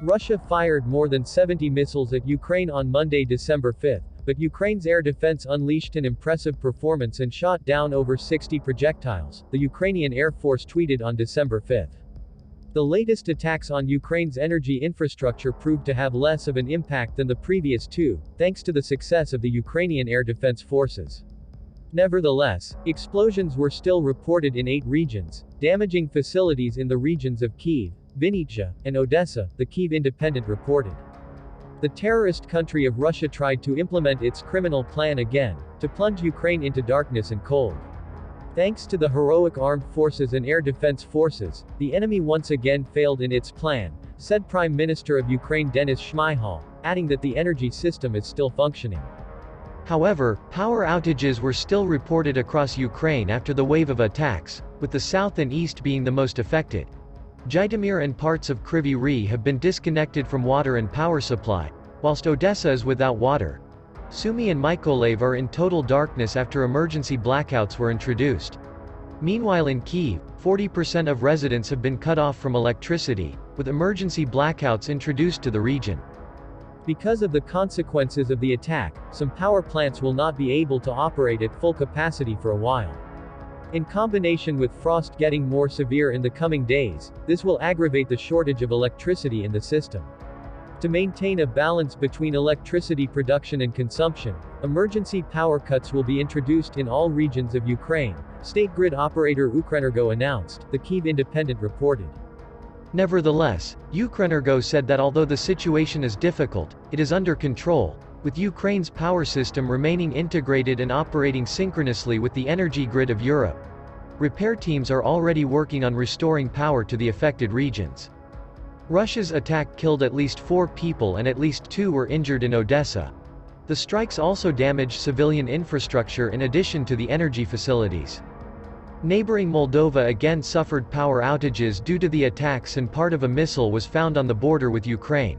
Russia fired more than 70 missiles at Ukraine on Monday, December 5, but Ukraine's air defense unleashed an impressive performance and shot down over 60 projectiles, the Ukrainian Air Force tweeted on December 5. The latest attacks on Ukraine's energy infrastructure proved to have less of an impact than the previous two, thanks to the success of the Ukrainian Air Defense Forces. Nevertheless, explosions were still reported in 8 regions, damaging facilities in the regions of Kyiv, Vinnytsia, and Odessa, the Kyiv Independent reported. The terrorist country of Russia tried to implement its criminal plan again, to plunge Ukraine into darkness and cold. Thanks to the heroic armed forces and air defense forces, the enemy once again failed in its plan, said Prime Minister of Ukraine Denis Shmyhal, adding that the energy system is still functioning. However, power outages were still reported across Ukraine after the wave of attacks, with the south and east being the most affected. Zhytomyr and parts of Kryvyi Rih have been disconnected from water and power supply, whilst Odessa is without water. Sumy and Mykolaiv are in total darkness after emergency blackouts were introduced. Meanwhile in Kyiv, 40% of residents have been cut off from electricity, with emergency blackouts introduced to the region. Because of the consequences of the attack, some power plants will not be able to operate at full capacity for a while. In combination with frost getting more severe in the coming days, this will aggravate the shortage of electricity in the system. To maintain a balance between electricity production and consumption, emergency power cuts will be introduced in all regions of Ukraine, state grid operator Ukrenergo announced, the Kyiv Independent reported. Nevertheless, Ukrenergo said that although the situation is difficult, it is under control, with Ukraine's power system remaining integrated and operating synchronously with the energy grid of Europe. Repair teams are already working on restoring power to the affected regions. Russia's attack killed at least 4 people and at least 2 were injured in Odessa. The strikes also damaged civilian infrastructure in addition to the energy facilities. Neighboring Moldova again suffered power outages due to the attacks, and part of a missile was found on the border with Ukraine.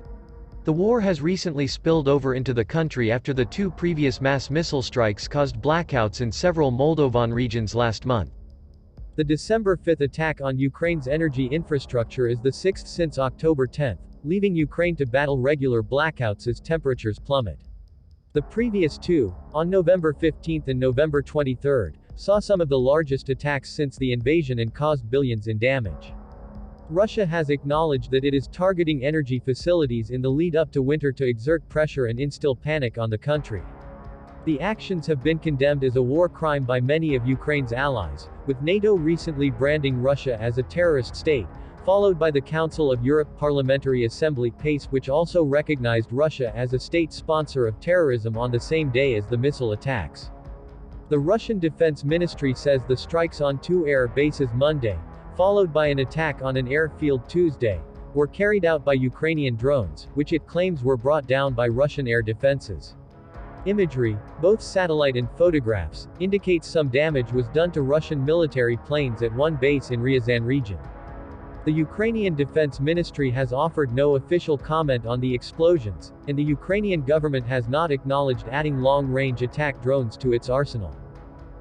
The war has recently spilled over into the country after the 2 previous mass missile strikes caused blackouts in several Moldovan regions last month. The December 5 attack on Ukraine's energy infrastructure is the 6th since October 10, leaving Ukraine to battle regular blackouts as temperatures plummet. The previous 2, on November 15 and November 23, saw some of the largest attacks since the invasion and caused billions in damage. Russia has acknowledged that it is targeting energy facilities in the lead-up to winter to exert pressure and instill panic on the country. The actions have been condemned as a war crime by many of Ukraine's allies, with NATO recently branding Russia as a terrorist state, followed by the Council of Europe Parliamentary Assembly PACE, which also recognized Russia as a state sponsor of terrorism on the same day as the missile attacks. The Russian Defense Ministry says the strikes on 2 air bases Monday, followed by an attack on an airfield Tuesday, were carried out by Ukrainian drones, which it claims were brought down by Russian air defenses. Imagery, both satellite and photographs, indicates some damage was done to Russian military planes at one base in Ryazan region. The Ukrainian Defense Ministry has offered no official comment on the explosions, and the Ukrainian government has not acknowledged adding long-range attack drones to its arsenal.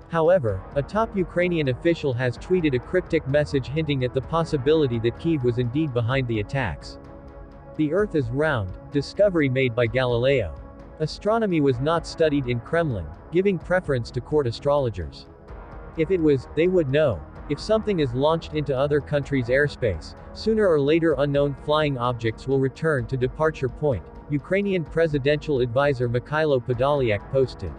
However, a top Ukrainian official has tweeted a cryptic message hinting at the possibility that Kyiv was indeed behind the attacks. The Earth is round, discovery made by Galileo. Astronomy was not studied in Kremlin, giving preference to court astrologers. If it was, they would know. If something is launched into other countries' airspace, sooner or later unknown flying objects will return to departure point, Ukrainian presidential advisor Mikhailo Podolyak posted.